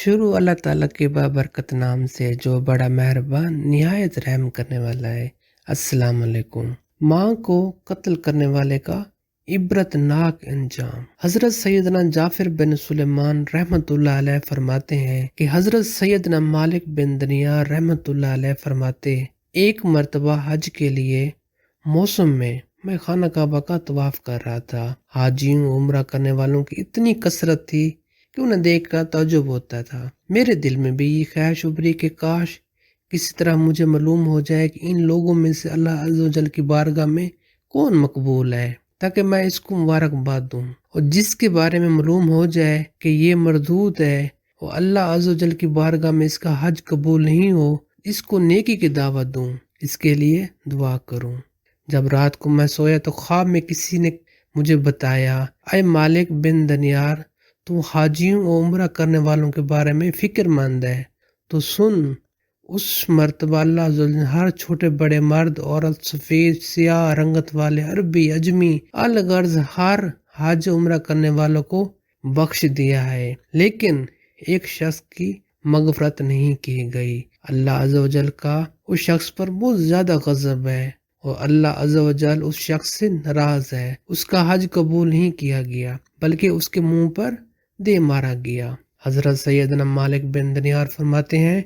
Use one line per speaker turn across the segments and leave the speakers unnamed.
شروع اللہ تعالیٰ کے بابرکت نام سے جو بڑا مہربان نہایت رحم کرنے والا ہے۔ السلام علیکم۔ ماں کو قتل کرنے والے کا عبرت ناک انجام۔ حضرت سیدنا جعفر بن سلیمان رحمۃ اللہ علیہ فرماتے ہیں کہ حضرت سیدنا مالک بن دینار رحمۃ اللہ علیہ فرماتے، ایک مرتبہ حج کے لیے موسم میں خانہ کعبہ کا طواف کر رہا تھا۔ حاجیوں عمرہ کرنے والوں کی اتنی کثرت تھی کہ انہیں دیکھ کر تعجب ہوتا تھا۔ میرے دل میں بھی یہ خواہش ابھری کہ کاش کسی طرح مجھے معلوم ہو جائے کہ ان لوگوں میں سے اللہ عز و جل کی بارگاہ میں کون مقبول ہے، تاکہ میں اس کو مبارکباد دوں، اور جس کے بارے میں معلوم ہو جائے کہ یہ مردود ہے اور اللہ عز و جل کی بارگاہ میں اس کا حج قبول نہیں ہو، اس کو نیکی کی دعوت دوں، اس کے لیے دعا کروں۔ جب رات کو میں سویا تو خواب میں کسی نے مجھے بتایا، اے مالک بن دینار، تو حاجیوں اور عمرہ کرنے والوں کے بارے میں فکر مند ہے تو سن، اس مرتبہ اللہ عز و جل نے ہر چھوٹے بڑے مرد عورت، سفید سیاہ رنگت والے، عربی اجمی، الغرض ہر حج عمرہ کرنے والوں کو بخش دیا ہے، لیکن ایک شخص کی مغفرت نہیں کی گئی۔ اللہ عز و جل کا اس شخص پر بہت زیادہ غضب ہے اور اللہ عز و جل اس شخص سے ناراض ہے۔ اس کا حج قبول نہیں کیا گیا بلکہ اس کے منہ پر دے مارا گیا۔ حضرت سیدنا مالک بن دینار فرماتے ہیں،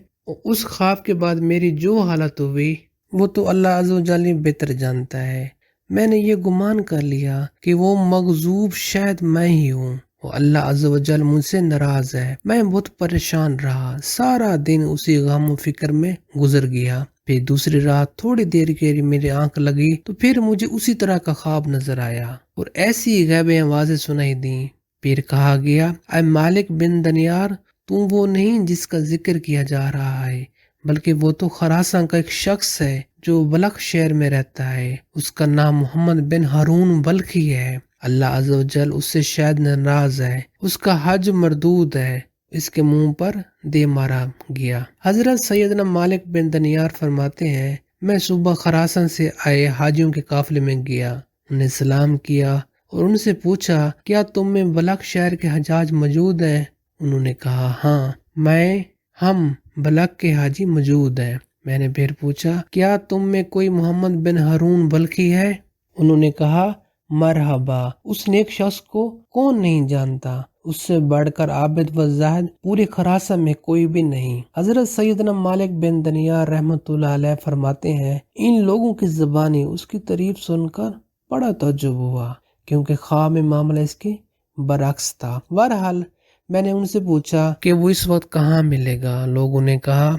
اس خواب کے بعد میری جو حالت ہوئی وہ تو اللہ عز و جل بہتر جانتا ہے۔ میں نے یہ گمان کر لیا کہ وہ مغضوب شاید میں ہی ہوں اور اللہ عز و جل مجھ سے ناراض ہے۔ میں بہت پریشان رہا، سارا دن اسی غم و فکر میں گزر گیا۔ پھر دوسری رات تھوڑی دیر کے لیے میری آنکھ لگی تو پھر مجھے اسی طرح کا خواب نظر آیا اور ایسی غیبی آوازیں سنائی دیں۔ پھر کہا گیا، اے مالک بن دینار، تم وہ نہیں جس کا ذکر کیا جا رہا ہے، بلکہ وہ تو خراساں کا ایک شخص ہے جو بلخ شہر میں رہتا ہے۔ اس کا نام محمد بن ہارون بلخی ہے۔ اللہ عز و جل اس سے شاید ناراض ہے، اس کا حج مردود ہے، اس کے منہ پر دے مارا گیا۔ حضرت سیدنا مالک بن دینار فرماتے ہیں، میں صبح خراساں سے آئے حاجیوں کے قافلے میں گیا، انہیں سلام کیا اور ان سے پوچھا، کیا تم میں بلخ شہر کے حجاج موجود ہیں؟ انہوں نے کہا، ہاں، ہم بلخ کے حاجی موجود ہیں۔ میں نے پھر پوچھا، کیا تم میں کوئی محمد بن ہارون بلخی ہے؟ انہوں نے کہا، مرحبا، اس نیک شخص کو کون نہیں جانتا، اس سے بڑھ کر عابد و زاہد پورے خراساں میں کوئی بھی نہیں۔ حضرت سیدنا مالک بن دینار رحمۃ اللہ علیہ فرماتے ہیں، ان لوگوں کی زبانی اس کی تعریف سن کر بڑا تعجب ہوا، کیونکہ خواب میں معاملہ اس کے برعکس تھا۔ بہرحال میں نے ان سے پوچھا کہ وہ اس وقت کہاں ملے گا۔ لوگوں نے کہا،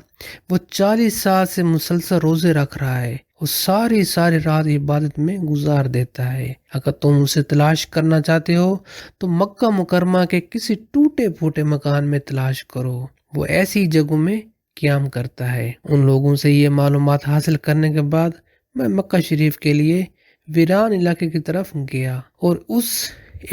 وہ 40 سال سے مسلسل روزے رکھ رہا ہے اور ساری رات عبادت میں گزار دیتا ہے۔ اگر تم اسے تلاش کرنا چاہتے ہو تو مکہ مکرمہ کے کسی ٹوٹے پھوٹے مکان میں تلاش کرو، وہ ایسی جگہوں میں قیام کرتا ہے۔ ان لوگوں سے یہ معلومات حاصل کرنے کے بعد میں مکہ شریف کے لیے ویران علاقے کی طرف گیا اور اس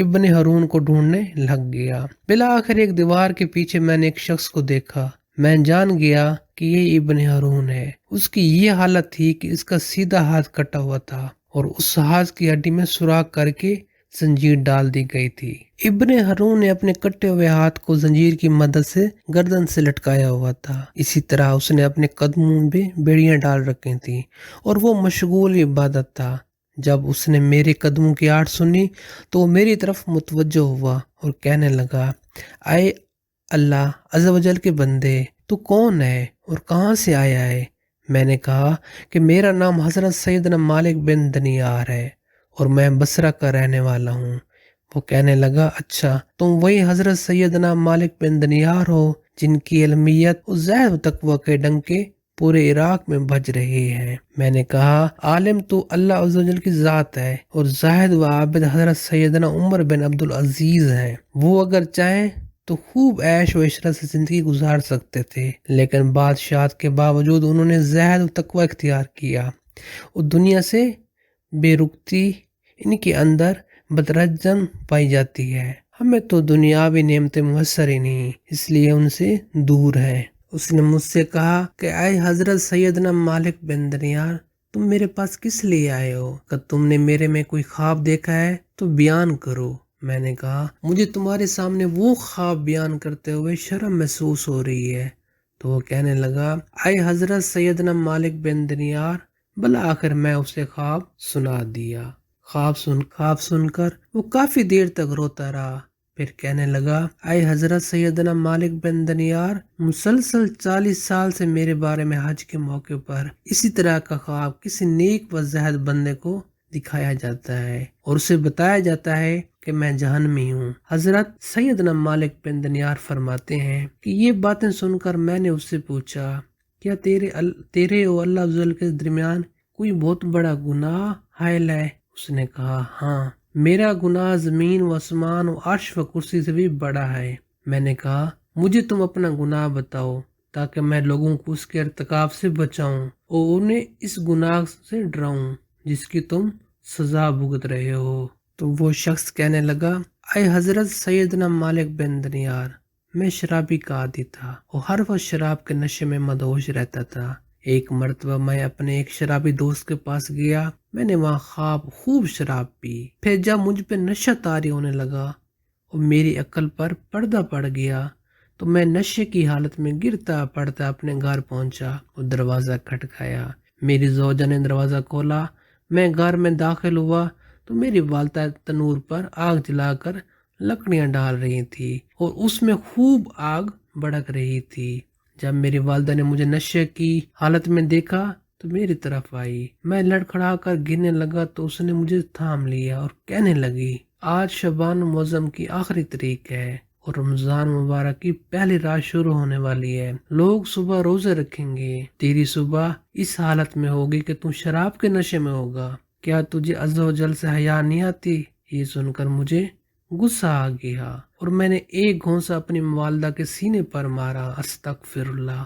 ابن ہارون کو ڈھونڈنے لگ گیا۔ بالآخر ایک دیوار کے پیچھے میں نے ایک شخص کو دیکھا۔ میں جان گیا کہ یہ ابن ہارون ہے۔ اس کی یہ حالت تھی کہ اس کا سیدھا ہاتھ کٹا ہوا تھا اور اس ہاتھ کی ہڈی میں سوراخ کر کے زنجیر ڈال دی گئی تھی۔ ابن ہارون نے اپنے کٹے ہوئے ہاتھ کو زنجیر کی مدد سے گردن سے لٹکایا ہوا تھا۔ اسی طرح اس نے اپنے قدموں میں بیڑیاں ڈال رکھی تھیں اور وہ مشغول عبادت تھا۔ جب اس نے میرے قدموں کی آہٹ سنی تو وہ میری طرف متوجہ ہوا اور کہنے لگا، اے اللہ عز و جل کے بندے، تو کون ہے اور کہاں سے آیا ہے؟ میں نے کہا کہ میرا نام حضرت سیدنا مالک بن دینار ہے اور میں بصرہ کا رہنے والا ہوں۔ وہ کہنے لگا، اچھا، تم وہی حضرت سیدنا مالک بن دینار ہو جن کی علمیت اور زہد و تقوی کے ڈنکے پورے عراق میں بج رہے ہیں۔ میں نے کہا، عالم تو اللہ عز و جل کی ذات ہے اور زاہد و عابد حضرت سیدنا عمر بن عبدالعزیز ہیں۔ وہ اگر چاہیں تو خوب عیش و عشرت سے زندگی گزار سکتے تھے، لیکن بادشاہت کے باوجود انہوں نے زہد و تقوی اختیار کیا اور دنیا سے بے رغبتی ان کے اندر بترجم پائی جاتی ہے۔ ہمیں تو دنیاوی نعمتیں میسر ہی نہیں، اس لیے ان سے دور ہے۔ اس نے مجھ سے کہا کہ اے حضرت سیدنا مالک بن دینار، تم میرے پاس کس لیے آئے ہو؟ اگر تم نے میرے میں کوئی خواب دیکھا ہے تو بیان کرو، میں نے کہا مجھے تمہارے سامنے وہ خواب بیان کرتے ہوئے شرم محسوس ہو رہی ہے۔ تو وہ کہنے لگا اے حضرت سیدنا مالک بن دینار، بالآخر میں اسے خواب سنا دیا۔ خواب سن کر وہ کافی دیر تک روتا رہا، پھر کہنے لگا اے حضرت سیدنا مالک بن دینار، مسلسل 40 سال سے میرے بارے میں حج کے موقع پر اسی طرح کا خواب کسی نیک و زاہد بندے کو دکھایا جاتا ہے اور اسے بتایا جاتا ہے کہ میں جہنمی ہوں۔ حضرت سیدنا مالک بن دینار فرماتے ہیں کہ یہ باتیں سن کر میں نے اس سے پوچھا کیا تیرے اور اللہ عزوجل کے درمیان کوئی بہت بڑا گناہ حائل ہے؟ اس نے کہا ہاں، میرا گناہ زمین و آسمان و عرش و کرسی سے بھی بڑا ہے۔ میں نے کہا مجھے تم اپنا گناہ بتاؤ تاکہ میں لوگوں کو اس کے ارتکاب سے بچاؤں اور انہیں اس گناہ سے ڈراؤں جس کی تم سزا بھگت رہے ہو۔ تو وہ شخص کہنے لگا اے حضرت سیدنا مالک بن دینار، میں شرابی کا عادی تھا اور ہر وقت شراب کے نشے میں مدہوش رہتا تھا۔ ایک مرتبہ میں اپنے ایک شرابی دوست کے پاس گیا، میں نے وہاں خوب شراب پی۔ پھر جب مجھ پہ نشہ طاری ہونے لگا اور میری عقل پر پردہ پڑ گیا تو میں نشے کی حالت میں گرتا پڑتا اپنے گھر پہنچا اور دروازہ کھٹکایا۔ میری زوجہ نے دروازہ کھولا، میں گھر میں داخل ہوا تو میری والدہ تنور پر آگ جلا کر لکڑیاں ڈال رہی تھی اور اس میں خوب آگ بھڑک رہی تھی۔ جب میری والدہ نے مجھے نشے کی حالت میں دیکھا تو میری طرف آئی، میں لڑکھڑا کر گرنے لگا تو اس نے مجھے تھام لیا اور کہنے لگی آج شعبان معظم کی آخری تاریخ ہے اور رمضان مبارک کی پہلی رات شروع ہونے والی ہے، لوگ صبح روزے رکھیں گے، تیری صبح اس حالت میں ہوگی کہ تو شراب کے نشے میں ہوگا، کیا تجھے عز و جل سے حیا نہیں آتی؟ یہ سن کر مجھے غصہ آ گیا اور میں نے ایک گھونسا اپنی والدہ کے سینے پر مارا، استغفر اللہ،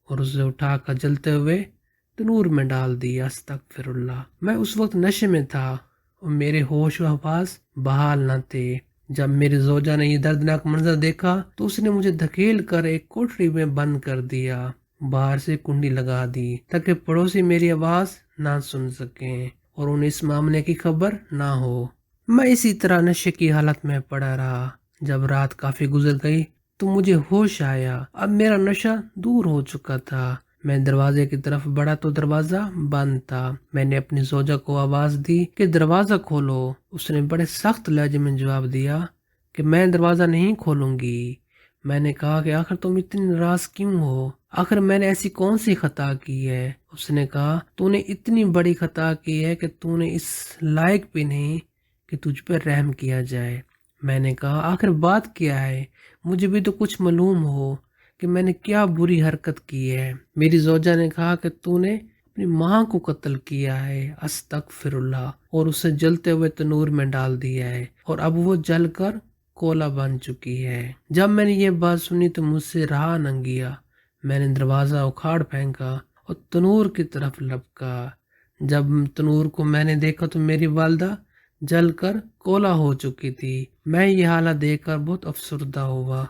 اور اسے اٹھا کر جلتے ہوئے تنور میں ڈال دیا، استغفر اللہ۔ میں اس وقت نشے میں تھا اور میرے ہوش و حواس بحال نہ تھے۔ جب میری زوجہ نے یہ دردناک منظر دیکھا تو اس نے مجھے دھکیل کر ایک کوٹری میں بند کر دیا، باہر سے کنڈی لگا دی تاکہ پڑوسی میری آواز نہ سن سکیں اور انہیں اس معاملے کی خبر نہ ہو۔ میں اسی طرح نشے کی حالت میں پڑا رہا۔ جب رات کافی گزر گئی تو مجھے ہوش آیا، اب میرا نشہ دور ہو چکا تھا۔ میں دروازے کی طرف بڑھا تو دروازہ بند تھا۔ میں نے اپنی زوجہ کو آواز دی کہ دروازہ کھولو۔ اس نے بڑے سخت لہجے میں جواب دیا کہ میں دروازہ نہیں کھولوں گی۔ میں نے کہا کہ آخر تم اتنی ناراض کیوں ہو؟ آخر میں نے ایسی کون سی خطا کی ہے؟ اس نے کہا تو نے اتنی بڑی خطا کی ہے کہ تو نے اس لائق بھی نہیں کہ تجھ پر رحم کیا جائے۔ میں نے کہا آخر بات کیا ہے؟ مجھے بھی تو کچھ معلوم ہو کہ میں نے کیا بری حرکت کی ہے۔ میری زوجہ نے کہا کہ تو نے اپنی ماں کو قتل کیا ہے، استغفر اللہ، اور اسے جلتے ہوئے تنور میں ڈال دیا ہے اور اب وہ جل کر کولا بن چکی ہے۔ جب میں نے یہ بات سنی تو مجھ سے رہا نہ گیا، میں نے دروازہ اکھاڑ پھینکا اور تنور کی طرف لپکا۔ جب تنور کو میں نے دیکھا تو میری والدہ جل کر کولا ہو چکی تھی۔ میں یہ حالت دیکھ کر بہت افسردہ ہوا،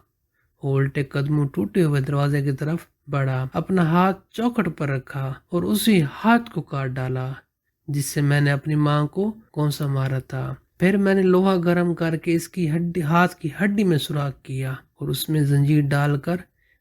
الٹے قدموں ٹوٹے ہوئے دروازے کی طرف بڑھا، اپنا ہاتھ چوکھٹ پر رکھا اور اسی ہاتھ کو کاٹ ڈالا جس سے میں نے اپنی ماں کو کونسا مارا تھا۔ پھر میں نے لوہا گرم کر کے اس کی ہاتھ کی ہڈی میں سوراخ کیا اور اس میں زنجیر ڈال کر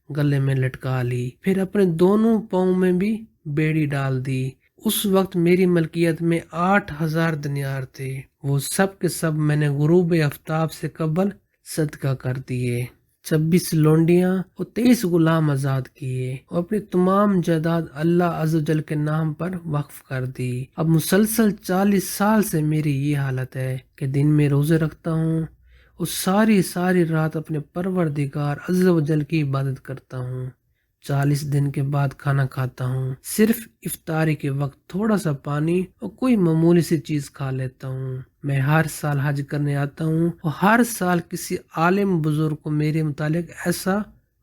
گلے میں لٹکا لی، پھر اپنے دونوں پاؤں میں بھی بیڑی ڈال دی۔ اس وقت میری ملکیت میں 8,000 دینار تھے، وہ سب کے سب میں نے غروب آفتاب سے قبل صدقہ کر دیے۔ 26 لونڈیاں اور 23 غلام آزاد کیے اور اپنی تمام جائیداد اللہ عز و جل کے نام پر وقف کر دی۔ اب مسلسل 40 سال سے میری یہ حالت ہے کہ دن میں روزے رکھتا ہوں اور ساری رات اپنے پروردگار عز و جل کی عبادت کرتا ہوں۔ 40 دن کے بعد کھانا کھاتا ہوں، صرف افطاری کے وقت تھوڑا سا پانی اور کوئی معمولی سی چیز کھا لیتا ہوں۔ میں ہر سال حج کرنے آتا ہوں اور ہر سال کسی عالم بزرگ کو میرے متعلق ایسا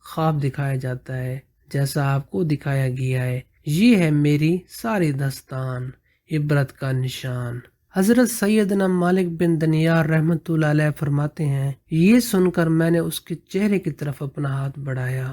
خواب دکھایا جاتا ہے جیسا آپ کو دکھایا گیا ہے۔ یہ ہے میری ساری داستان، عبرت کا نشان۔ حضرت سیدنا مالک بن دینار رحمۃ اللہ علیہ فرماتے ہیں یہ سن کر میں نے اس کے چہرے کی طرف اپنا ہاتھ بڑھایا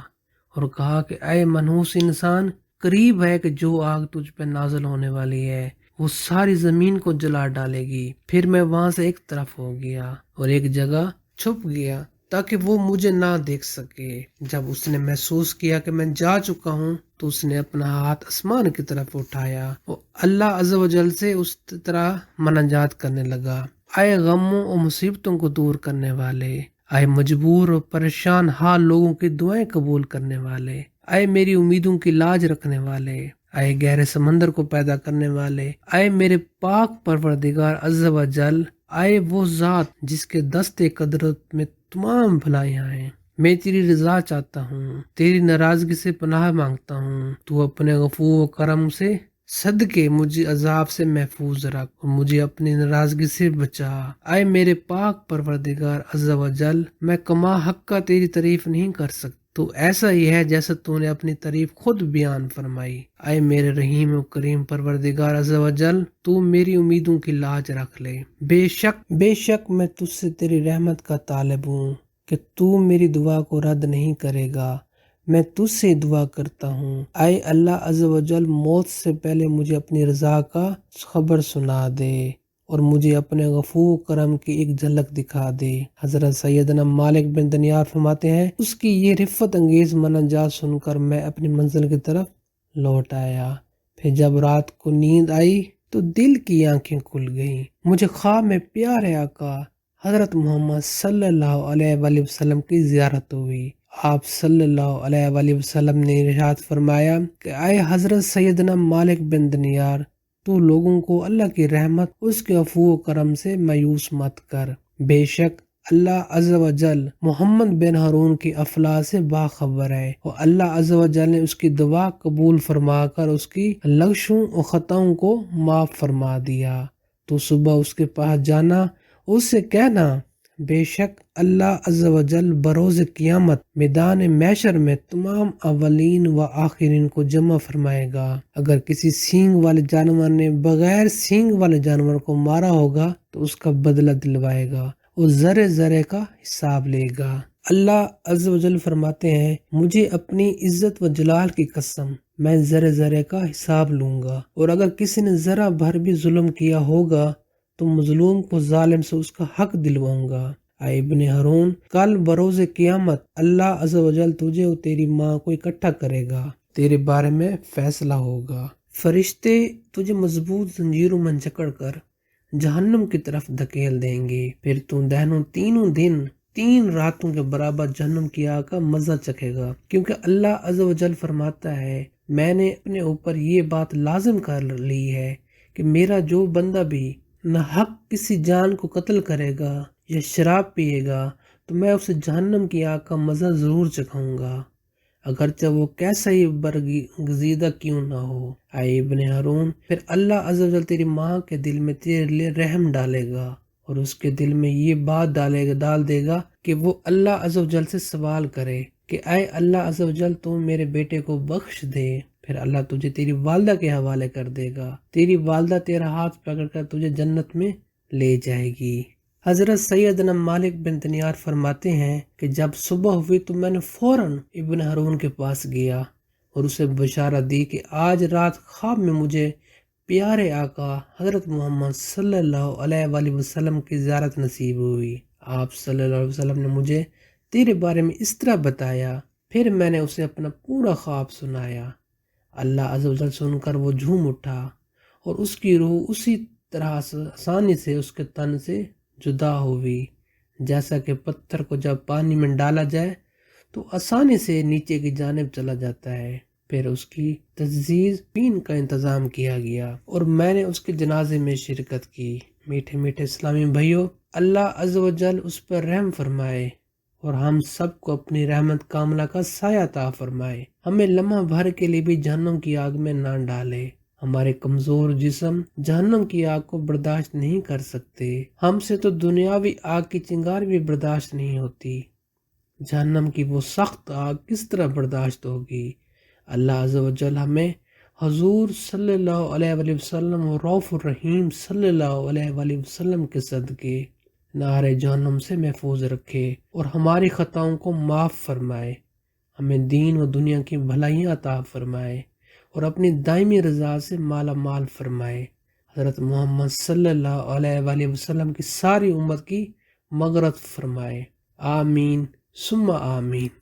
اور کہا کہ اے منحوس انسان، قریب ہے کہ جو آگ تجھ پہ نازل ہونے والی ہے وہ ساری زمین کو جلا ڈالے گی۔ پھر میں وہاں سے ایک طرف ہو گیا اور ایک جگہ چھپ گیا تاکہ وہ مجھے نہ دیکھ سکے۔ جب اس نے محسوس کیا کہ میں جا چکا ہوں تو اس نے اپنا ہاتھ آسمان کی طرف اٹھایا، وہ اللہ عز و جل سے اس طرح مناجات کرنے لگا: اے غموں اور مصیبتوں کو دور کرنے والے، اے مجبور اور پریشان حال لوگوں کی دعائیں قبول کرنے والے، اے میری امیدوں کی لاج رکھنے والے، اے گہرے سمندر کو پیدا کرنے والے، اے میرے پاک پروردگار عز و جل، اے وہ ذات جس کے دست قدرت میں تمام بھلائیاں ہیں، میں تیری رضا چاہتا ہوں، تیری ناراضگی سے پناہ مانگتا ہوں، تو اپنے غفور و کرم سے صدقے مجھے عذاب سے محفوظ رکھ اور مجھے اپنی ناراضگی سے بچا۔ اے میرے پاک پروردگار عز و جل، میں کما حق کا تیری تعریف نہیں کر سکتا، تو ایسا ہی ہے جیسا تو نے اپنی تعریف خود بیان فرمائی۔ اے میرے رحیم و کریم پروردگار عز و جل، تو میری امیدوں کی لاج رکھ لے۔ بے شک میں تجھ سے تیری رحمت کا طالب ہوں کہ تو میری دعا کو رد نہیں کرے گا، میں تجھ سے دعا کرتا ہوں۔ اے اللہ عز و جل، موت سے پہلے مجھے اپنی رضا کا خبر سنا دے اور مجھے اپنے غفور کرم کی ایک جھلک دکھا دے۔ حضرت سیدنا مالک بن دینار فرماتے ہیں، اس کی یہ رفت انگیز مناجات سن کر میں اپنی منزل کی طرف لوٹ آیا۔ پھر جب رات کو نیند آئی تو دل کی آنکھیں کھل گئیں، مجھے خواب میں پیارے آقا حضرت محمد صلی اللہ علیہ وآلہ وسلم کی زیارت ہوئی۔ آپ صلی اللہ علیہ وآلہ وسلم نے ارشاد فرمایا کہ اے حضرت سیدنا مالک بن دینار، تو لوگوں کو اللہ کی رحمت اس کے عفو و کرم سے مایوس مت کر، بے شک اللہ عز و جل محمد بن ہارون کی افلاح سے باخبر ہے اور اللہ عز و جل نے اس کی دعا قبول فرما کر اس کی لغزشوں اور خطاؤں کو معاف فرما دیا۔ تو صبح اس کے پاس جانا، اس سے کہنا، بے شک اللہ عز و جل بروز قیامت میدان محشر میں تمام اولین و آخرین کو جمع فرمائے گا۔ اگر کسی سینگ والے جانور نے بغیر سینگ والے جانور کو مارا ہوگا تو اس کا بدلہ دلوائے گا اور ذرے ذرے کا حساب لے گا۔ اللہ عز و جل فرماتے ہیں، مجھے اپنی عزت و جلال کی قسم، میں ذرے ذرے کا حساب لوں گا، اور اگر کسی نے ذرا بھر بھی ظلم کیا ہوگا تو مظلوم کو ظالم سے اس کا حق دلواؤں گا۔ اے ابن ہارون، کل بروز قیامت اللہ عز و جل تجھے اور تیری ماں کو اکٹھا کرے گا، تیرے بارے میں فیصلہ ہوگا۔ فرشتے تجھے مضبوط زنجیروں میں جکڑ کر جہنم کی طرف دھکیل دیں گے، پھر تو تینوں دن 3 راتوں کے برابر جہنم کی آگ کا مزہ چکھے گا، کیونکہ اللہ عز و جل فرماتا ہے، میں نے اپنے اوپر یہ بات لازم کر لی ہے کہ میرا جو بندہ بھی نہ حق کسی جان کو قتل کرے گا یا شراب پیے گا تو میں اسے جہنم کی آگ کا مزہ ضرور چکھاؤں گا، اگرچہ وہ کیسا ہی برگزیدہ کیوں نہ ہو۔ اے ابن ہارون، پھر اللہ عز و جل تیری ماں کے دل میں تیرے لیے رحم ڈالے گا اور اس کے دل میں یہ بات ڈال دے گا کہ وہ اللہ عز و جل سے سوال کرے کہ اے اللہ عز و جل، تو میرے بیٹے کو بخش دے۔ پھر اللہ تجھے تیری والدہ کے حوالے کر دے گا، تیری والدہ تیرا ہاتھ پکڑ کر تجھے جنت میں لے جائے گی۔ حضرت سیدنا مالک بن دینار فرماتے ہیں کہ جب صبح ہوئی تو میں نے فوراً ابن ہارون کے پاس گیا اور اسے بشارت دی کہ آج رات خواب میں مجھے پیارے آقا حضرت محمد صلی اللہ علیہ وآلہ وسلم کی زیارت نصیب ہوئی۔ آپ صلی اللہ علیہ وسلم نے مجھے تیرے بارے میں اس طرح بتایا، پھر میں نے اسے اپنا پورا خواب سنایا۔ اللہ عز و جل سن کر وہ جھوم اٹھا اور اس کی روح اسی طرح آسانی سے اس کے تن سے جدا ہوئی، جیسا کہ پتھر کو جب پانی میں ڈالا جائے تو آسانی سے نیچے کی جانب چلا جاتا ہے۔ پھر اس کی تجہیز پین کا انتظام کیا گیا اور میں نے اس کے جنازے میں شرکت کی۔ میٹھے میٹھے اسلامی بھائیوں، اللہ عز و جل اس پر رحم فرمائے اور ہم سب کو اپنی رحمت کاملہ کا سایہ عطا فرمائے، ہمیں لمحہ بھر کے لیے بھی جہنم کی آگ میں نہ ڈالے۔ ہمارے کمزور جسم جہنم کی آگ کو برداشت نہیں کر سکتے، ہم سے تو دنیاوی آگ کی چنگار بھی برداشت نہیں ہوتی، جہنم کی وہ سخت آگ کس طرح برداشت ہوگی۔ اللہ عز و جل ہمیں حضور صلی اللہ علیہ وآلہ وسلم اور رؤوف الرحیم صلی اللہ علیہ وآلہ وسلم کے صدقے نار جہنم سے محفوظ رکھے اور ہماری خطاؤں کو معاف فرمائے، ہمیں دین و دنیا کی بھلائیاں عطا فرمائے اور اپنی دائمی رضا سے مالا مال فرمائے۔ حضرت محمد صلی اللہ علیہ وآلہ وسلم کی ساری امت کی مغفرت فرمائے، آمین ثم آمین۔